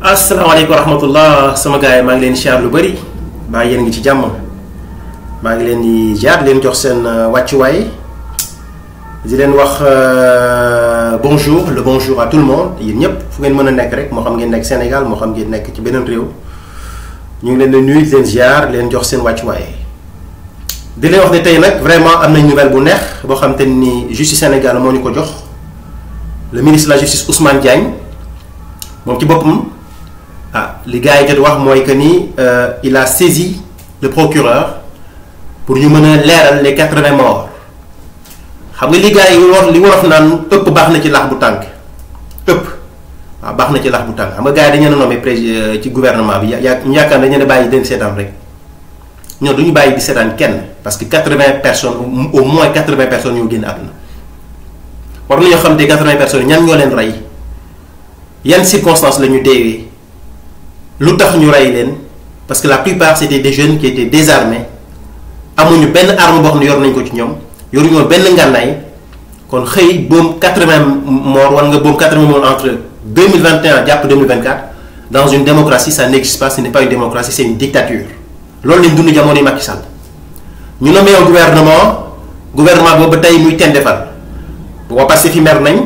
asalaamaaleykum wa rahmatullah sama gars yi maa ngi leen siyaar lu bëri baa yéen ngi ci jàmm maa ngi leen di jaar leen jox seen wàccuwaay di leen wax bonjour le bonjour à tout le monde yéen ñëpp fu ngeen mën a nekk rek moo xam ngeen nekk Sénégal moo xam ngeen nekk ci beneen réew ñu ngi leen di nuyu di leen ziar leen jox seen wàccuwaay di leen wax ne tey nag vraiment am nañ nouvelle bu neex boo xam te ni justice Sénégal moo ñu ko jox le ministre de la justice Ousmane Diagne moom ci boppam. li gars yi jot wax mooy que ni il a saisi le procureur pour ñu mën a leeral les 80 morts xam nga li gars yi li wolof naan ëpp baax na ci lax bu tànk ëpp waaw baax na ci lax bu tànk xam nga gars yi dañu leen a nommé président ci gouvernement bi ñu yaakaar dañu leen a bàyyi den seetaan rek ñoom du ñu bàyyi di seetaan kenn parce que 80 personnes au moins 80 personnes ñoo génn àdduna war nañoo xam te 80 personnes ñan ñoo leen rey yan circonstances la ñu deewee. lu tax ñu rey leen parce que la plupart c'était des jeunes qui étaient désarmés amuñu benn arme boo xam ne yor nañ ko ci ñoom yoruñu woon benn ngànnaay kon xëy boom 80 morts war nga boom 80 morts entre 2021 jàpp 2024 dans une démocratie ça n'existe pas ce n'est pas une démocratie c'est une dictature loolu lañ dund jamono yi Macky Sall ñu nommé un gouvernement boobu ba tey muy tendefal bu ko passé fi mer nañ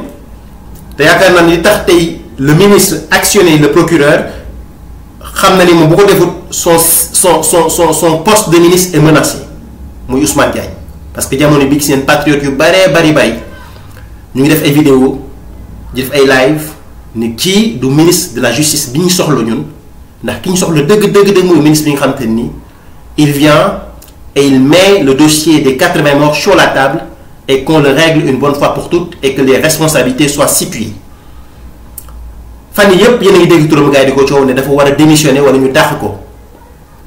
te yaakaar naa ni li tax tey le ministre actionné le procureur xam na ni moom bu ko defut son poste de ministre est menacé muy Ousmane Diagne parce que jamono bi seen patriotes yu bari ñu ngi def ay vidéo di def ay live ni kii du ministre de la justice bi ñu soxla ñun ndax ki ñu soxla dëgg mooy ministre bi nga xam te ni il vient et il met le dossier des 80 morts sur la table et qu'on le règle une bonne fois pour toutes et que les responsabilités soient situées. fan yii yëpp yéen a ngi dégg turam gars yi di ko coow ne dafa war a démissionner wala ñu dàq ko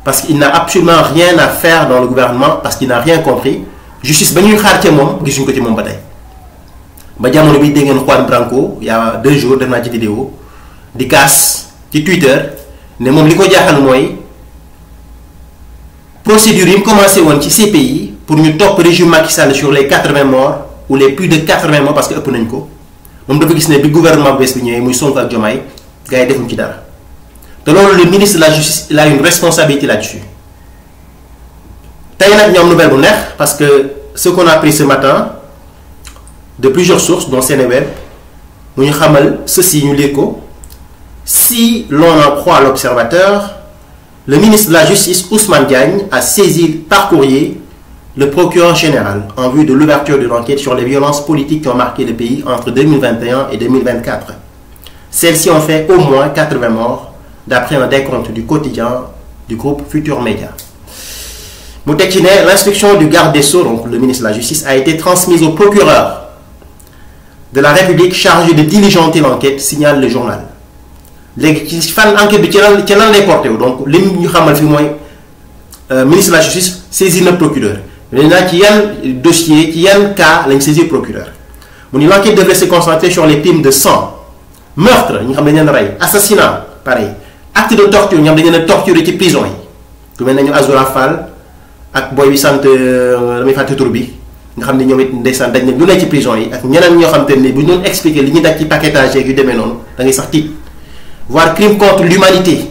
parce qu'il n'a absolument rien à faire dans le gouvernement parce qu'il n'a rien compris justice ba ñuy xaar ca moom gisuñ ko ci moom ba tey ba jamono bi dégg ngeen Juan Branco il y a 2 jours def naa ci vidéo di kaas ci Twitter ne moom li ko jaaxal mooy procédure yi mu commencé woon ci CPI pour ñu topp régime Macky Sall sur les 80 morts ou les plus de 80 morts parce que ëpp nañ ko. moom dafa gis ne bi gouvernement bees bi ñëwee muy Sonko ak Diomaye gars yi defuñ ci dara te loolu le ministre de la justice il a une responsabilité là-dessus tey nag ñoom nouvelle bu neex parce que ce qu'on a appris ce matin de plusieurs sources dont Seneweb mu ñu xamal ceci ñu lire ko si l'on en croit l'Observateur le ministre de la justice Ousmane Diagne a saisi par courrier le procureur général en vue de l'ouverture de l'enquête sur les violences politiques qui ont marqué le pays entre 2021 et 2024. Celles-ci ont fait au moins 80 morts, d'après un décompte du quotidien du groupe Futur Média. mu teg ci ne l'instruction du garde des Sceaux, donc le ministre de la Justice, a été transmise au procureur de la République chargé de diligenter l'enquête, signale le journal. léegi ci fan enquête bi ci lan lay porté wu donc li ñu xamal fi mooy ministre de la Justice saisir na procureur. Maintenant, ci yan dossier ci yan cas lañ saisir procureur mu ni l'enquête devrait se concentrer sur les crimes de sang meurtre ñi xam dañ leen rey assassinat pareil acte de torture ñi xam dañ leen torturer ci prison yi ku mel nañu Azoura Fall ak boy bi sant damay fàtte tur bi nga xam ne ñoom it ndeysaan dañ ne lu ne ci prison yi ak ñeneen ñoo xam te ne bu ñu doon expliquer li ñuy daj ci paquetage yu demee noonu da ngay sax tiit voire crime contre l'humanité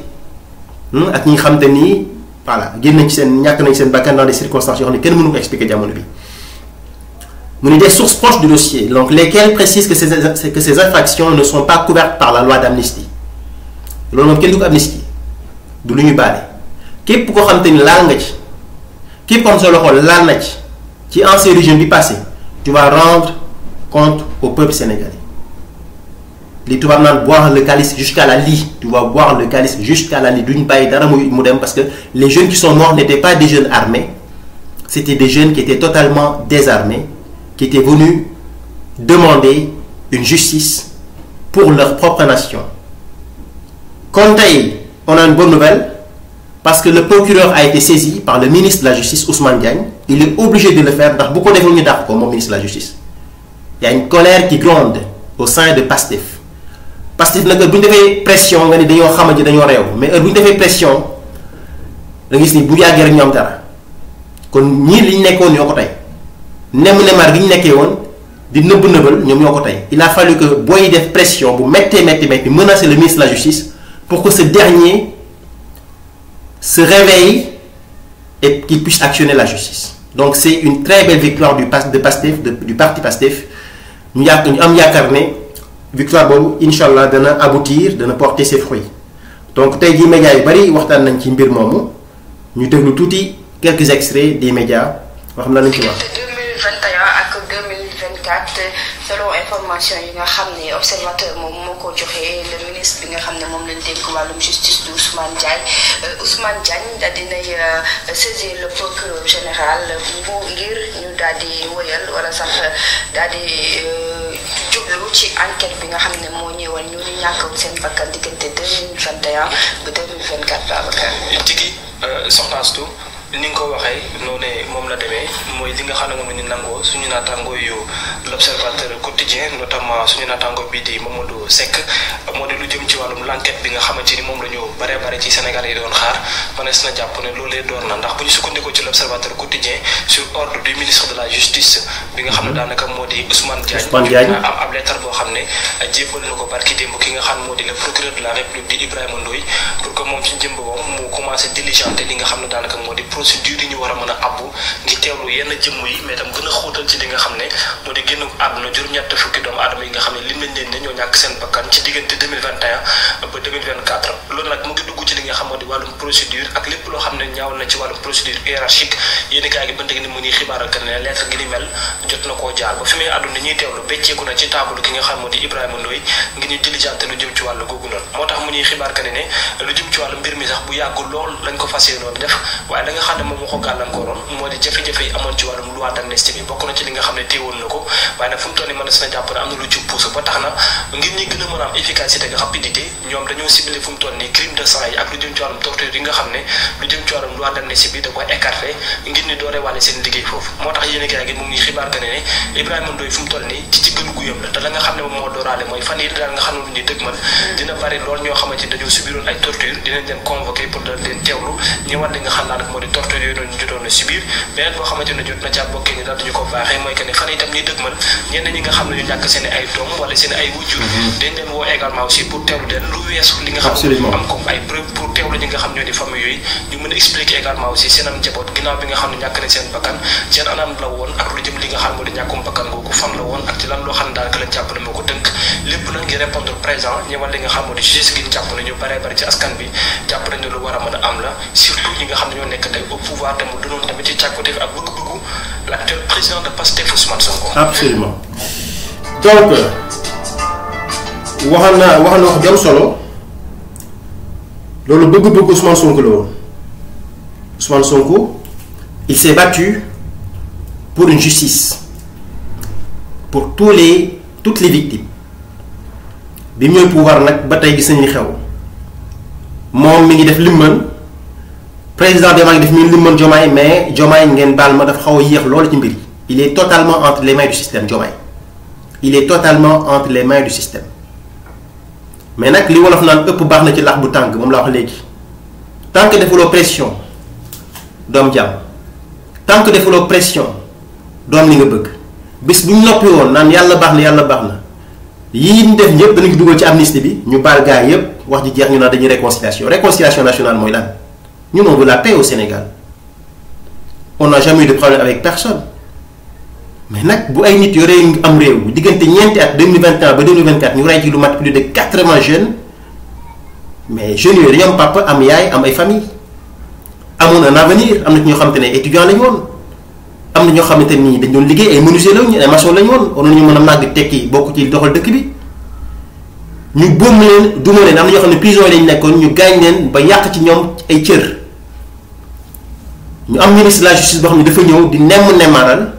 ak ñi nga xam te ni voilà génn nañ ci seen ñàkk nañ seen bakkan dans des circonstances yoo xam ne kenn mënu ko expliquer jamono bi mu ni des sources proches du dossier donc lesquelles précisent que ces infractions ne sont pas couvertes par la loi d'amnistie loolu moom kenn du ko amnistie du lu ñu baale képp koo xam te ni laal nga ci képp koo xam sa loxo laal na ci ancien régime bi passé tu vas rendre compte au peuple sénégalais li tubaab naan boire le calice jusqu'à la lie tu vas boire le calice jusqu'à la lie duñ bàyyi dara mu dem parce que les jeunes qui sont morts n'étaient pas des jeunes armés c'était des jeunes qui étaient totalement désarmés qui étaient venus demander une justice pour leur propre nation kon tey on a une bonne nouvelle parce que le procureur a été saisi par le ministre de la Justice Ousmane Diagne il est obligé de le faire ndax bu ko defee ñu dàq ko moom ministre de la Justice il y a une colère qui gronde au sein de Pastef Pastef nag bu ñu defee pression nga ni dañoo xamante dañoo réew mais heure bu ñu defee pression da nga gis ni bu yàggee rek ñu am dara kon ñii li ñu nekkoon ñoo ko tey nemar gi ñu nekkee woon di nëbb-nëbbal ñoom ñoo ko tey il a fallu que booy def pression bu méttee menacer le ministre de la Justice pour que ce dernier se réveille et qu'il puisse actionner la justice. Donc c'est une très belle victoire du parti Pastef. Ñu am yaakaar ne victoire boobu incha allah dana aboutir, dana porter ses fruits. Donc tey jii médias yu bari waxtaan nañ ci mbir moomu ñu déglu tuuti quelques extraits des médias wax na lañ ci wax. 2021 ak 2024 selon information yi nga xam ne observateur moom moo ko joxee le ministre bi nga xam ne moom lañ dénk wàllum justice du Ousmane Diagne daal dinay saisir le procureur général bu ngir ñu daal di woyal wala sax daal di jublu ci enquête bi nga xam ne moo ñëwal ñu di ñàkk seen bakkan diggante 2021 ba 2024 Babacar. Tigi soxna Astou ni nga ko waxee noonu moom la demee mooy li nga xam ne moom la ñu nangoo suñu naataangoo yu l'observateur quotidien notamment suñu naataangoo bii di Mamadou Seck moo di lu jëm ci wàllum l'enquête bi nga xamante ni moom la ñu bare ci Sénégal yi doon xaar mënees na jàpp ne loolee door na ndax bu ñu sukkandikoo ci l'observateur quotidien sur ordre du ministre de la justice bi nga xam ne daanaka moo di Ousmane Diagne am ab lettre boo xam ne jébbal na ko barki démb ki nga xam moo di le procureur de la République di Ibrahima Ndoye pour que moom ci jëmb moom mu commencé diligenter li nga xam ne daanaka moo di procédure yi ñu war a mën a abbu ngir teewlu yenn jëmm yi mais tam gën a xóotal ci li nga xam ne moo di génn àdduna juróom-ñett fukki doomu aadama yi nga xam ne lim nañ leen ne ñoo ñàkk seen bakkan ci diggante 2021 ba 2024 loolu nag mu ngi dugg ci li nga xam moo di wàllum procédure ak lépp loo xam ne ñaaw na ci wàllum procédure hiérarchique yéen kaay gi ba léegi ni mu ñuy xibaaral que ne lettre gi ni mel jot na koo jaar ba fi muy àdduna ñuy teewlu becceeku na ci table ki nga xam moo di Ibrahima Ndoye ngir ñu diligenter lu jëm ci wàllu googu noonu moo tax mu ñuy xibaar que ne lu jëm ci wàllu mbir mi sax bu yàggu lool lañ ko fas yéenoon def waaye da nga xam ne moom moo ko gàllankooroon moo di jafe-jafe yi amoon ci wàllum loi d'amnistie bi bokk na ci li nga xam ne téewoon na ko waaye nag fu mu toll nii mën na jàpp ne am na lu ci pousse ba tax na ngir ñi gën a mën a am efficacité ak rapidité ñoom dañoo ciblé fu mu toll nii crime de sang yi ak lu jëm ci wàllum torture yi nga xam ne lu jëm ci wàllum loi d'amnistie bi da koy écarté ngir ni dooree wàlle seen liggéey foofu moo tax yéen gi mu ngi xibaar que ne Ibrahima Ndoye fu mu toll nii ci gënu guyam la te la nga xam ne moom moo dooraale mooy fan yi daal nga xam ne lu ñuy dëgmal dina bari lool ñoo xamante ni dañoo subiroon ay torture dinañ leen convoqué pour dal leen teewlu ñëwaat li nga xam naa nag moo di torture yooyu noonu ñu jotoon a subir beneen boo xamante ne jot na caa bokkee ni daal duñu ko baaxee mooy que ne fan itam ñuy dëgmal ñenn ñi nga xam ne ñu ñàkk seen ay doom wala seen ay wujjur dañ leen woo également aussi pour teewlu leen lu weesu li nga xam ne am comme ay preuve pour teewlu ñi nga xam ñoo di famille yooyu ñu mën a expliquer également aussi seen am njaboot ginnaaw bi nga xam ne ñàkk nañ seen bakkan seen anam la woon ak lu jëm li nga xam moo di ñàkkum bakkan googu fan la woon ak ci lan loo xam ne daanaka lañ jàpp ne moo ko tënk lépp nag ngir répondre présent ñëwal li nga xam moo di justice gi ñu jàpp ne ñu bare ci askan bi jàpp nañ ne lu war a mën a am la surtout ñi nga xam ne ñoo nekk tey au pouvoir te mu dënoon tamit ci càkkutéef ak bëgg-bëggu l'actuel président de Pastef Ousmane Sonko. Absolument. Donc wax na wax jam solo loolu bëgg-bëgg Ousmane Sonko la woon Ousmane Sonko il s'est battu pour une justice pour toutes les victimes bi mu ñëw pouvoir nag ba tey gis nañu xew moom mi ngi def limman président Diomaye def mi limman Diomaye mais Diomaye ngeen baal ma dafa xaw a yéex loolu ci mbir yi il est totalement entre les mains du système Diomaye il est totalement entre les mains du système mais nag li wolof naan ëpp baax na ci lax bu tàng moom laa wax léegi tant que defuloo pression doom jàmm tant que defuloo pression doom li nga bëgg bis bu ñu noppi woon naan yàlla baax na yii ñu def ñëpp danañ ko dugal ci amnistie bi ñu baal gars yëpp wax ji jeex ñu naan dañuy réconciliation nationale mooy lan ñun on veut la paix au Sénégal on n'a jamais eu de problème avec personne mais nag bu ay nit yoree am réew diggante ñeenti at 2021 ba 2024 ñu rey ci lu mat plus de 80 jeunes mais jeunes yooyu dañoo am papa am yaay am ay famille amoon un avenir am na ñoo xamante ne étudiant lañu woon am na ñoo xamante ni dañ doon liggéey ay menuisier lañu ay maçon lañu woon waroon nañu mën a màgg tekki bokk ci doxal dëkk bi ñu boom leen duma leen am na ñoo xam ne prison yi lañ nekkoon ñu gaañ leen ba yàq ci ñoom ay cër ñu am ministre de la justice boo xam ne dafa ñëw di nemmaaral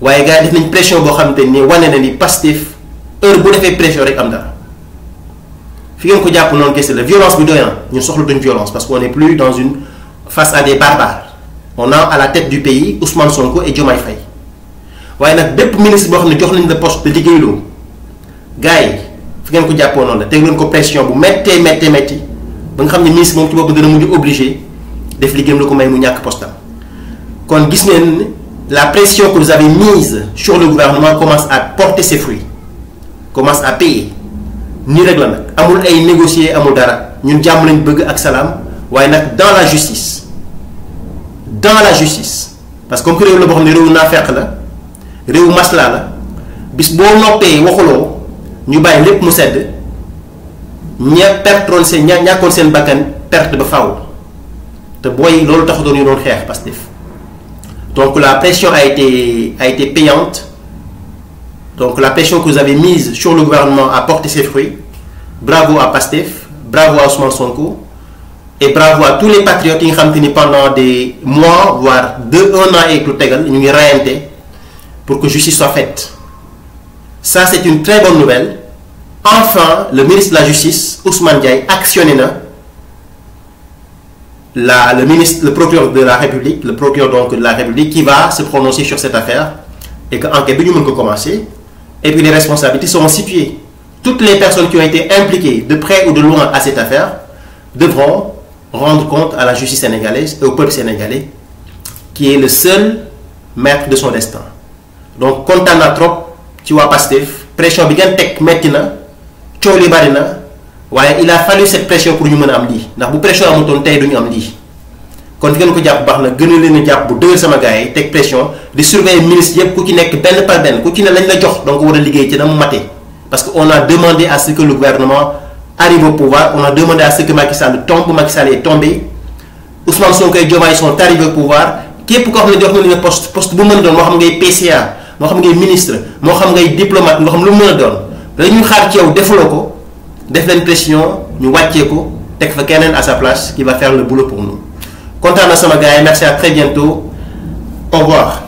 waaye gars yi def nañ pression boo xamante ni wane na ni Pastef heure bu defee pression rek am dara fi ngeen ko jàpp noonu kese la violence bi doy na ñun soxla duñ violence parce qu'on n'est plus dans une face à des barbares on a à la tête du pays Ousmane Sonko et Diomaye Faye waaye nag bépp ministre boo xam ne jox nañ la poste de liggéeyloo gars yi fi ngeen ko jàppoo noonu la teg leen ko pression bu méttee ba nga xam ne ministre moom ci boppam dana mujj obligé def liggéeyam la ko may mu ñàkk postam kon gis ngeen la pression que vous avez mise sur le gouvernement commence à porter ses fruits commence à payer nii rek la nag amul ay négocier amul dara ñun jàmm lañ bëgg ak salaam waaye nag dans la justice parce que comme que réew la boo xam ne réewu naafeq la réewu masla la bis boo noppee waxuloo ñu bàyyi lépp mu sedd pertoon seen ñàkkoon seen bakkan perte ba faaw te booy loolu taxutoon ñu doon xeex Pastef. Donc la pression a été payante. Donc la pression que vous avez mise sur le gouvernement a porté ses fruits. Bravo à Pastef, bravo à Ousmane Sonko et bravo à tous les patriotes qui ont tenu pendant des mois, voire 1 an et tout égal, ils ont réinté pour que justice soit faite. Ça c'est une très bonne nouvelle. Enfin, le ministre de la Justice, Ousmane Diaye, actionné le procureur de la République, le procureur donc de la République qui va se prononcer sur cette affaire et que l'enquête peut commencer et puis les responsabilités seront situées. Toutes les personnes qui ont été impliquées de près ou de loin à cette affaire devront rendre compte à la justice sénégalaise et au peuple sénégalais qui est le seul maître de son destin. Donc, kontaan naa trop ci waa Pastef pression bi ngeen teg metti na coow li bari na waaye il a fallu cette pression pour ñu mën a am lii ndax bu pression amutoon tey duñu am lii kon di ngeen ko jàpp baax na gën a leen a jàpp bu dëgër sama gars yi teg pression di surveiller ministre yëpp ku ci nekk benn par benn ku ci ne lañ la jox donc war a liggéey ci na mu matee parce que on a demandé à ce que le gouvernement arrive au pouvoir, on a demandé à ce que Macky Sall tombe, Macky Sall est tombé, Ousmane Sonko et Diomaye sont arrivés au pouvoir. Képp koo xam ne jox na li nga poste bu mën a doon moo xam ngay PCA moo xam ngay ministre moo xam ngay diplomate moo xam lu mën a doon dañuy xaar ci yow defuloo ko def leen pression ñu wàccee ko teg fa keneen à sa place qui va faire le boulot pour nous. Kontaan na sama gars yi, merci, à très bientôt, au revoir.